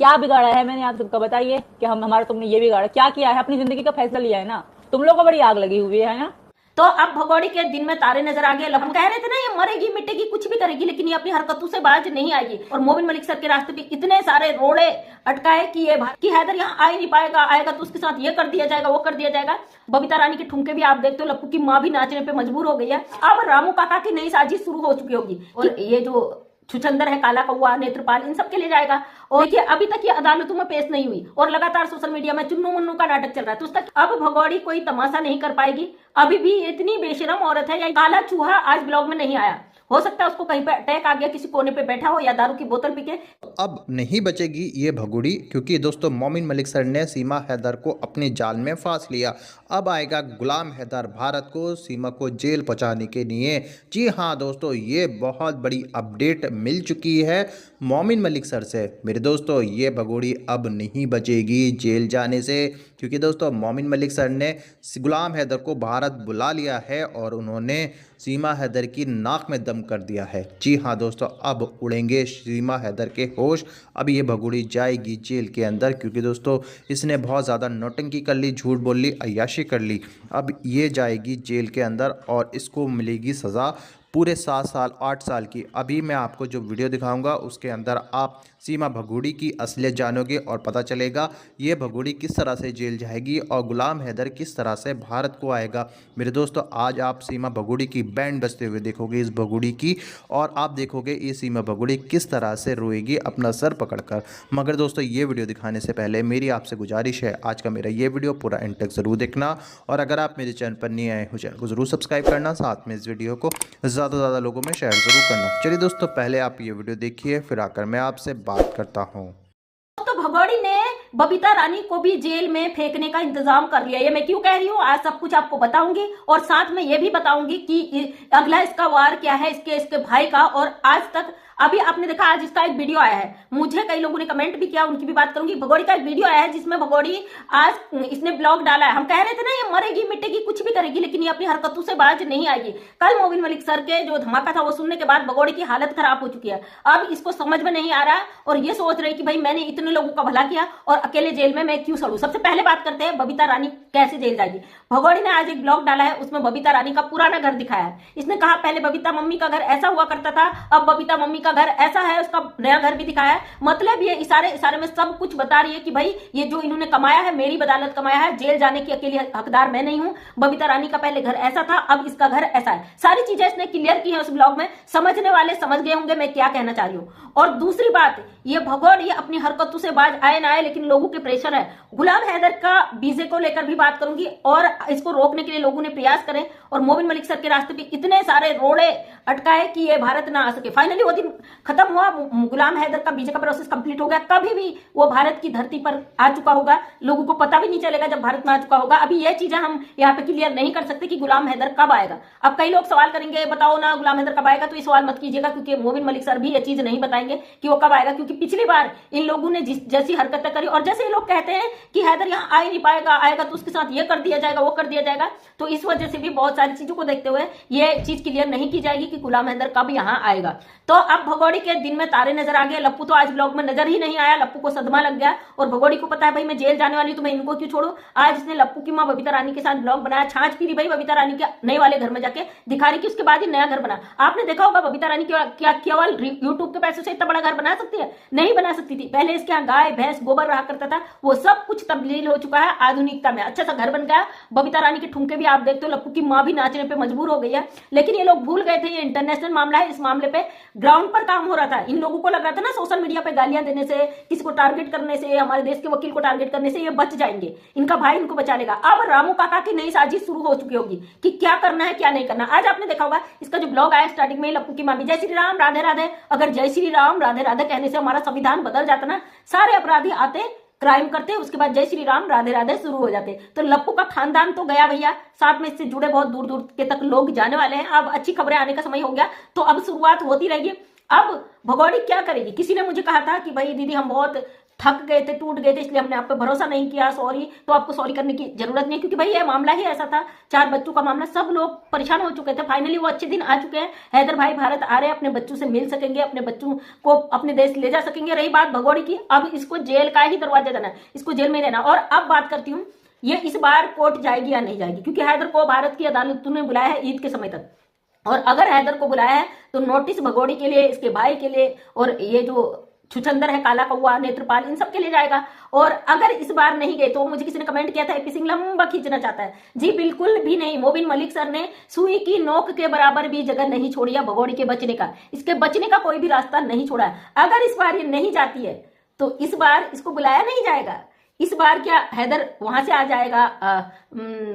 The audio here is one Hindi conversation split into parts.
क्या बिगाड़ा है मैंने आप तुमको बताइए कि हम हमारा तुमने ये बिगाड़ा क्या किया है? अपनी जिंदगी का फैसला लिया है ना। तुम लोग को बड़ी आग लगी हुई है ना। तो अब भगोड़ी के दिन में तारे नजर आ गए। हम कह रहे थे ना ये मरेगी मिटेगी कुछ भी करेगी, लेकिन ये अपनी हरकतों से बाज नहीं आएगी। और मोबिन मलिक सर के रास्ते पे इतने सारे रोड़े अटकाए कि ये कि हैदर यहाँ आ ही नहीं पाएगा, आएगा तो उसके साथ ये कर दिया जाएगा वो कर दिया जाएगा। बबीता रानी के ठुमके भी आप देखते हो, लप्पू की माँ भी नाचने पे मजबूर हो गई है। अब रामू काका की नई साजिश शुरू हो चुकी होगी और ये जो छुचंदर है, काला कौआ, नेत्रपाल, इन सब के लिए जाएगा। और देखिए अभी तक ये अदालतों में पेश नहीं हुई और लगातार सोशल मीडिया में चुन्नू मुन्नू का नाटक चल रहा है। तो उसका अब भगौड़ी कोई तमाशा नहीं कर पाएगी। अभी भी इतनी बेशरम औरत है, या काला चूहा आज ब्लॉग में नहीं आया, हो सकता है उसको कहीं पे अटैक आ गया, किसी कोने पे बैठा हो या दारू की बोतल पी के। अब नहीं बचेगी ये भगोड़ी, क्योंकि दोस्तों मोमिन मलिक सर ने सीमा हैदर को अपने जाल में फांस लिया। अब आएगा गुलाम हैदर भारत को सीमा को जेल पहुंचाने के लिए। जी हाँ दोस्तों, ये बहुत बड़ी अपडेट मिल चुकी है मोमिन मलिक सर से। मेरे दोस्तों ये भगोड़ी अब नहीं बचेगी जेल जाने से, क्योंकि दोस्तों मोमिन मलिक सर ने गुलाम हैदर को भारत बुला लिया है और उन्होंने सीमा हैदर की नाक में दम कर दिया है। जी हाँ दोस्तों, अब उड़ेंगे सीमा हैदर के होश। अब ये भगोड़ी जाएगी जेल के अंदर, क्योंकि दोस्तों इसने बहुत ज़्यादा नौटंकी कर ली, झूठ बोल ली, अय्याशी कर ली। अब ये जाएगी जेल के अंदर और इसको मिलेगी सज़ा पूरे 7 साल 8 साल की। अभी मैं आपको जो वीडियो दिखाऊंगा उसके अंदर आप सीमा भगोड़ी की असलियत जानोगे और पता चलेगा ये भगोड़ी किस तरह से जेल जाएगी और गुलाम हैदर किस तरह से भारत को आएगा। मेरे दोस्तों आज आप सीमा भगोड़ी की बैंड बजते हुए देखोगे इस भगोड़ी की, और आप देखोगे ये सीमा भगोड़ी किस तरह से रोएगी अपना सर पकड़कर। मगर दोस्तों ये वीडियो दिखाने से पहले मेरी आपसे गुजारिश है, आज का मेरा ये वीडियो पूरा एंड तक ज़रूर देखना, और अगर आप मेरे चैनल पर नहीं आए हो चैनल को ज़रूर सब्सक्राइब करना, साथ में इस वीडियो को ज़्यादा से ज़्यादा लोगों में शेयर ज़रूर करना। चलिए दोस्तों पहले आप ये वीडियो देखिए, फिर आकर मैं आपसे बात करता हूँ। तो भगौड़ी ने बबीता रानी को भी जेल में फेंकने का इंतजाम कर लिया। ये मैं क्यों कह रही हूँ आज सब कुछ आपको बताऊंगी, और साथ में ये भी बताऊंगी कि अगला इसका वार क्या है, इसके भाई का। और आज तक अभी आपने देखा आज इसका एक वीडियो आया है, मुझे कई लोगों ने कमेंट भी किया, उनकी भी बात करूंगी। भगोड़ी का एक वीडियो आया है जिसमें भगोड़ी आज इसने ब्लॉग डाला है। हम कह रहे थे ना ये मरेगी मिटेगी कुछ भी करेगी, लेकिन ये अपनी हरकतों से बाज नहीं आएगी। कल मोबिन मलिक सर के जो धमाका था वो सुनने के बाद भगोड़ी की हालत खराब हो चुकी है। अब इसको समझ में नहीं आ रहा और ये सोच रही कि भाई मैंने इतने लोगों का भला किया और अकेले जेल में मैं क्यों सड़ू। सबसे पहले बात करते हैं बबीता रानी कैसे जेल जाएगी। भगोड़ी ने आज एक ब्लॉग डाला है, उसमें बबीता रानी का पुराना घर दिखाया है। इसने कहा पहले बबीता मम्मी का घर ऐसा हुआ करता था, अब बबीता मम्मी का घर ऐसा है, उसका नया घर भी दिखाया है। मतलब ये इशारे में सब कुछ बता रही है कि भाई ये जो इन्होंने कमाया है मेरी बदौलत कमाया है, जेल जाने की अकेली हकदार मैं नहीं हूं। बबीता रानी का पहले घर ऐसा था, अब इसका घर ऐसा है। सारी चीजें इसने क्लियर की है उस ब्लॉग में, समझने वाले समझ गए होंगे मैं क्या कहना चाह रही हूँ। और दूसरी बात, ये भगोड़ी अपनी हरकतों से बाज आए ना आए, लेकिन लोगों के प्रेशर है। गुलाम हैदर का वीजे को लेकर भी बात करूंगी और इसको रोकने के लिए लोगों ने प्रयास करें और मोबिन मलिक सर के रास्ते पे इतने सारे रोड़े अटकाए कि ये भारत ना आ सके। फाइनली वो दिन खत्म हुआ, गुलाम हैदर का वीजा का प्रोसेस कंप्लीट हो गया। कभी भी वो भारत की धरती पर आ चुका होगा, लोगों को पता भी नहीं चलेगा जब भारत में आ चुका होगा। अभी ये चीजें हम यहाँ पे क्लियर नहीं कर सकते कि गुलाम हैदर कब आएगा। अब कई लोग सवाल करेंगे बताओ ना गुलाम हैदर कब आएगा, तो ये सवाल मत कीजिएगा, क्योंकि मोबिन मलिक सर भी ये चीज नहीं बताएंगे कि वो कब आएगा। क्योंकि पिछली बार इन लोगों ने जैसी हरकतें करी और जैसे ये लोग कहते हैं कि हैदर यहाँ आ ही नहीं पाएगा, आएगा तो उसके साथ ये कर दिया जाएगा वो कर दिया जाएगा, तो इस वजह से भी बहुत सारी चीजों को देखते हुए ये चीज क्लियर नहीं की जाएगी कि गुलाम हैदर कब यहाँ आएगा। तो अब भगोड़ी के दिन में तारे नजर आ गए। लप्पू तो आज ब्लॉग में नजर ही नहीं आया, लप्पू को सदमा लग गया और भगोड़ी को पता है भाई मैं जेल जाने वाली हूं तो मैं इनको क्यों छोड़ू। आज इसने लप्पू की माँ बबीता रानी के साथ ब्लॉग बनाया, छाछ पी रही भाई बबीता रानी के नए वाले घर में जाके, दिखा रही कि उसके बाद ही नया घर बना। आपने देखा होगा बबीता रानी क्या केवल यूट्यूब के पैसे से इतना बड़ा घर बना सकती है? नहीं बना सकती थी। पहले इसके यहाँ गाय भैंस गोबर रहा करता था, वो सब कुछ तब्दील हो चुका है आधुनिकता में, अच्छा सा घर बन गया। बबीता रानी के ठुमके भी आप देखते हो, लप्पू की माँ भी नाचने पे मजबूर हो गई है। लेकिन ये लोग भूल गए थे ये इंटरनेशनल मामला है, इस मामले पे ग्राउंड पर काम हो रहा था। इन लोगों को लग रहा था ना सोशल मीडिया पे गालियां देने से, किसी को टारगेट करने से, हमारे देश के वकील को टारगेट करने से ये बच जाएंगे, इनका भाई इनको बचा लेगा। अब रामू काका की नई साजिश शुरू हो चुकी होगी कि क्या करना है क्या नहीं करना। आज आपने देखा होगा इसका जो ब्लॉग आया स्टार्टिंग में, लप्पू की मामी जय श्री राम राधे राधे। अगर जय श्री राम राधे राधे कहने से हमारा संविधान बदल जाता ना, सारे अपराधी आते क्राइम करते, उसके बाद जय श्री राम राधे राधे शुरू हो जाते। तो लप्पू का खानदान तो गया भैया, साथ में इससे जुड़े बहुत दूर दूर के तक लोग जाने वाले हैं। अब अच्छी खबरें आने का समय हो गया, तो अब शुरुआत होती रहेगी। अब भगोड़ी क्या करेगी? किसी ने मुझे कहा था कि भाई दीदी हम बहुत थक गए थे, टूट गए थे, इसलिए हमने आप पे भरोसा नहीं किया, सॉरी। तो आपको सॉरी करने की जरूरत नहीं, क्योंकि भाई ये मामला ही ऐसा था, 4 बच्चों का मामला, सब लोग परेशान हो चुके थे। फाइनली वो अच्छे दिन आ चुके हैं, हैदर भाई भारत आ रहे हैं, अपने बच्चों से मिल सकेंगे, अपने बच्चों को अपने देश ले जा सकेंगे। रही बात भगोड़ी की, अब इसको जेल का ही दरवाजा देना, इसको जेल में रहना। और अब बात करती हूँ, ये इस बार कोर्ट जाएगी या नहीं जाएगी, क्योंकि हैदर को भारत की अदालत ने बुलाया है ईद के समय तक। और अगर हैदर को बुलाया है तो नोटिस भगोड़ी के लिए, इसके भाई के लिए, और ये जो छुछंदर है काला कौवा, नेत्रपाल, इन सब के लिए जाएगा। और अगर इस बार नहीं गए तो मुझे किसी ने कमेंट किया था एपी सिंह लंबा खींचना चाहता है। जी बिल्कुल भी नहीं, मोबिन मलिक सर ने सुई की नोक के बराबर भी जगह नहीं छोड़ी है भगोड़ी के बचने का, इसके बचने का कोई भी रास्ता नहीं छोड़ा है। अगर इस बार ये नहीं जाती है तो इस बार इसको बुलाया नहीं जाएगा। इस बार क्या हैदर वहां से आ जाएगा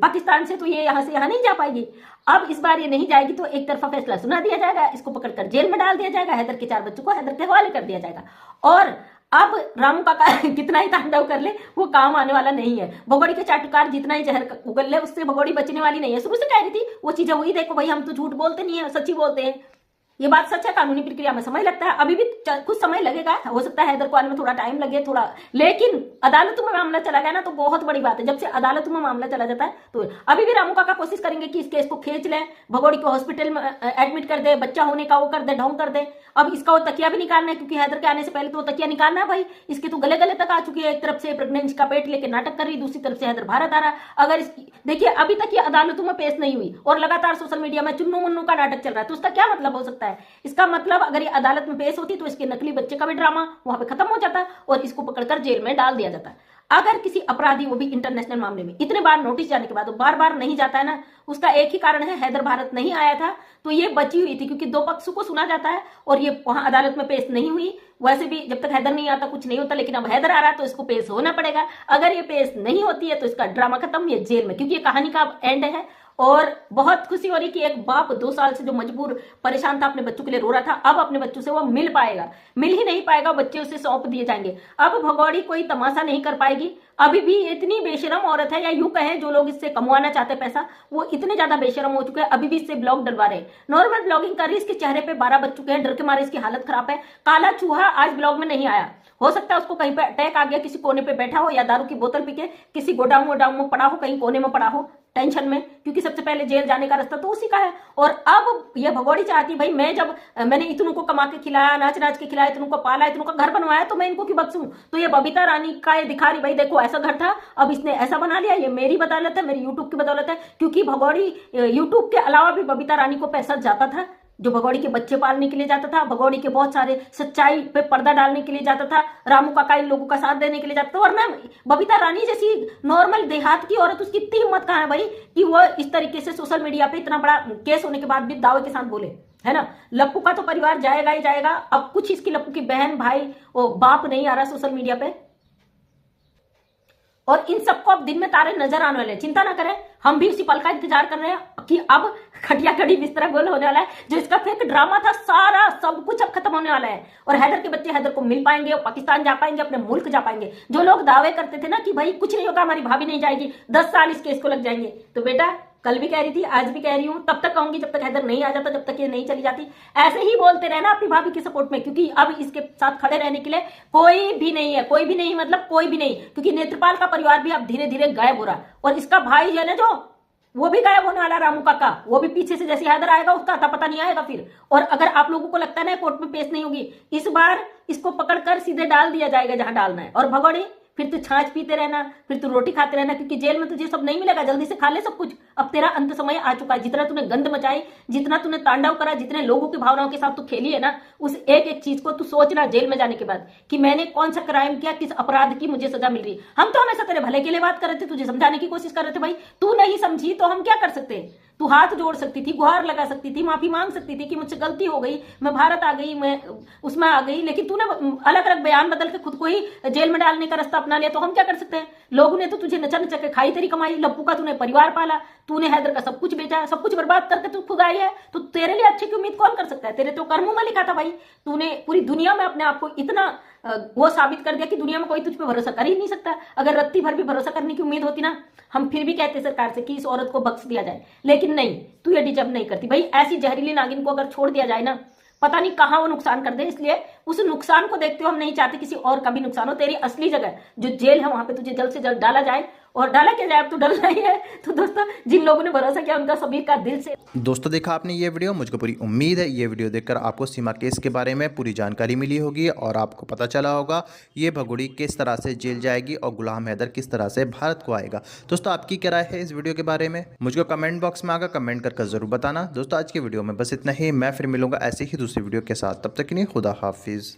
पाकिस्तान से, तो ये यहां से यहां नहीं जा पाएगी। अब इस बार ये नहीं जाएगी तो एक तरफा फैसला सुना दिया जाएगा, इसको पकड़कर जेल में डाल दिया जाएगा, हैदर के 4 बच्चों को हैदर के हवाले कर दिया जाएगा। और अब रामू काका कितना ही तांडव कर ले वो काम आने वाला नहीं है। भगोड़ी के चाटुकार जितना ही जहर उगल ले उससे भगोड़ी बचने वाली नहीं है। शुरू से कह रही थी वो चीजें हुई, देखो भाई हम तो झूठ बोलते नहीं है, सच्ची बोलते हैं। ये बात सच है, कानूनी प्रक्रिया में समय लगता है, अभी भी कुछ समय लगेगा, हो सकता है हैदर को आने में थोड़ा टाइम लगे थोड़ा, लेकिन अदालतों में मामला चला गया ना तो बहुत बड़ी बात है। जब से अदालतों में मामला चला जाता है तो अभी भी रामू काका कोशिश करेंगे कि इस केस को खींच लें, भगोड़ी को हॉस्पिटल में एडमिट कर दे, बच्चा होने का वो कर दे, ढोंग कर दे। अब इसका वो तकिया भी निकालना है, क्योंकि हैदर के आने से पहले तो वो तकिया निकालना है भाई, इसके तो गले गले तक आ चुकी है। एक तरफ से प्रेगनेंसी का पेट लेके नाटक कर रही, दूसरी तरफ से हैदर भारत आ रहा। अगर इसकी देखिए अभी तक ये अदालतों में पेश नहीं हुई और लगातार सोशल मीडिया में चुन्नू मुन्नू का नाटक चल रहा है, तो उसका क्या मतलब हो सकता है? इसका मतलब अगर ये अदालत में पेश होती तो इसके नकली बच्चे का भी ड्रामा वहां पे खत्म हो जाता और इसको पकड़कर जेल में डाल दिया जाता। अगर किसी अपराधी, वो भी इंटरनेशनल मामले में, इतने बार नोटिस जाने के बाद बार बार नहीं जाता है ना, उसका एक ही कारण है, हैदर भारत नहीं आया था तो ये बची हुई थी, क्योंकि 2 पक्षों को सुना जाता है और ये वहां अदालत में पेश नहीं हुई। वैसे भी जब तक हैदर नहीं आता कुछ नहीं होता, लेकिन अब हैदर आ रहा है तो इसको पेश होना पड़ेगा। अगर ये पेश नहीं होती है तो इसका ड्रामा खत्म, ये जेल में, क्योंकि ये कहानी का एंड है। और बहुत खुशी हो रही कि एक बाप 2 साल से जो मजबूर परेशान था, अपने बच्चों के लिए रो रहा था, अब अपने बच्चों से वो मिल पाएगा। मिल ही नहीं पाएगा, बच्चे उसे सौंप दिए जाएंगे। अब भगोड़ी कोई तमाशा नहीं कर पाएगी। अभी भी इतनी बेशरम औरत है, या यूं कहें जो लोग इससे कमवाना चाहते पैसा, वो इतने ज्यादा बेशरम हो चुके हैं, अभी भी इससे ब्लॉग डलवा रहे हैं। नॉर्मल ब्लॉगिंग कर रही, इसके चेहरे पे 12 बज चुके हैं, डर के मारे इसकी हालत खराब है। काला चूहा आज ब्लॉग में नहीं आया, हो सकता है उसको कहीं पे अटैक आ गया, किसी कोने पे बैठा हो, या दारू की बोतल पी के किसी गोडाउन वोडाउन में पड़ा हो, कहीं कोने में पड़ा हो टेंशन में, क्योंकि सबसे पहले जेल जाने का रास्ता तो उसी का है। और अब ये भगोड़ी चाहती भाई, मैंने इतनों को कमा के खिलाया, नाच नाच के खिलाया, इतनों को पाला, इतनों का घर बनवाया, तो मैं इनको क्यों बख्शूं? तो ये बबीता रानी का ये दिखा रही, भाई देखो ऐसा घर था, अब इसने ऐसा बना लिया, ये मेरी बदौलत है, मेरी यूट्यूब की बदौलत है। क्योंकि भगोड़ी यूट्यूब के अलावा भी बबीता रानी को पैसा जाता था, जो भगोड़ी के बच्चे पालने के लिए जाता था, भगोड़ी के बहुत सारे सच्चाई पे पर्दा डालने के लिए जाता था, रामू काका इन लोगों का साथ देने के लिए जाता था। वरना बबीता रानी जैसी नॉर्मल देहात की औरत, उसकी इतनी हिम्मत कहाँ है भाई कि वो इस तरीके से सोशल मीडिया पे इतना बड़ा केस होने के बाद भी दावे के साथ बोले, है ना? लप्पू का तो परिवार जाएगा ही जाएगा। अब कुछ इसकी लप्पू की बहन भाई वो बाप नहीं आ रहा सोशल मीडिया पे, और इन सबको अब दिन में तारे नजर आने वाले हैं। चिंता ना करें, हम भी उसी पल का इंतजार कर रहे हैं कि अब खटिया कड़ी बिस्तरा गोल होने वाला है। जो इसका फेक ड्रामा था सारा सब कुछ अब खत्म होने वाला है, और हैदर के बच्चे हैदर को मिल पाएंगे, पाकिस्तान जा पाएंगे, अपने मुल्क जा पाएंगे। जो लोग दावे करते थे ना कि भाई कुछ नहीं होगा, हमारी भाभी नहीं जाएगी, 10 साल इस केस को लग जाएंगे, तो बेटा कल भी कह रही थी, आज भी कह रही हूं, तब तक कहूंगी जब तक हैदर नहीं आ जाता, जब तक ये नहीं चली जाती। ऐसे ही बोलते रहना अपनी भाभी के सपोर्ट में, क्योंकि अब इसके साथ खड़े रहने के लिए कोई भी नहीं है। कोई भी नहीं मतलब कोई भी नहीं, क्योंकि नेत्रपाल का परिवार भी अब धीरे धीरे गायब हो रहा, और इसका भाई जो है ना, जो वो भी गायब होने वाला, रामू काका, वो भी पीछे से जैसे हैदर आएगा उसका अता पता नहीं आएगा फिर। और अगर आप लोगों को लगता है ना कोर्ट में पेश नहीं होगी, इस बार इसको पकड़कर सीधे डाल दिया जाएगा जहां डालना है। और भगोड़ी फिर तू छाछ पीते रहना, फिर तू रोटी खाते रहना, क्योंकि जेल में तुझे सब नहीं मिलेगा, जल्दी से खा ले सब कुछ। अब तेरा अंत समय आ चुका है। जितना तूने गंद मचाई, जितना तूने तांडव करा, जितने लोगों की भावनाओं के साथ तू खेली है ना, उस एक एक चीज को तू सोचना जेल में जाने के बाद कि मैंने कौन सा क्राइम किया, किस अपराध की मुझे सजा मिल रही। हम तो हमेशा तेरे भले के लिए बात कर रहे थे, तुझे समझाने की कोशिश कर रहे थे। भाई तू नहीं समझी तो हम क्या कर सकते हैं? तू हाथ जोड़ सकती थी, गुहार लगा सकती थी, माफी मांग सकती थी कि मुझसे गलती हो गई, मैं भारत आ गई, मैं उसमें आ गई, लेकिन तूने अलग अलग बयान बदल के खुद को ही जेल में डालने का रास्ता अपना लिया। तो हम क्या कर सकते हैं? लोगों ने तो तुझे नचा नचा के खाई तेरी कमाई, लप्पू का तूने परिवार पाला, तूने हैदर का सब कुछ बेचा, सब कुछ बर्बाद करके तू खुद आई है, तो तेरे लिए अच्छे की उम्मीद कौन कर सकता है? तेरे तो कर्मों में लिखा था भाई। तूने पूरी दुनिया में अपने आप को इतना वो साबित कर दिया कि दुनिया में कोई तुझ पे भरोसा कर ही नहीं सकता। अगर रत्ती भर भी भरोसा करने की उम्मीद होती ना, हम फिर भी कहते सरकार से कि इस औरत को बख्श दिया जाए, लेकिन नहीं, तू ये डिजर्व नहीं करती भाई। ऐसी जहरीली नागिन को अगर छोड़ दिया जाए ना, पता नहीं कहाँ वो नुकसान कर दे, इसलिए उस नुकसान को देखते हुए हम नहीं चाहते किसी और का भी नुकसान हो। तेरी असली जगह जो जेल है वहां पे तुझे जल्द से जल्द डाला जाए, और डाला क्या जाए, अब तो डरना ही है। तो दोस्तों, जिन लोगों ने भरोसा किया उनका सभी का दिल से दोस्तों देखा आपने ये वीडियो, मुझको पूरी उम्मीद है ये वीडियो देखकर आपको सीमा केस के बारे में पूरी जानकारी मिली होगी और आपको पता चला होगा ये भगोड़ी किस तरह से जेल जाएगी और गुलाम हैदर किस तरह से भारत को आएगा। दोस्तों आपकी क्या राय है इस वीडियो के बारे में, मुझको कमेंट बॉक्स में आकर कमेंट करके जरूर बताना। दोस्तों आज की वीडियो में बस इतना ही, मैं फिर मिलूंगा ऐसे ही दूसरी वीडियो के साथ, तब तक के लिए खुदा हाफिज।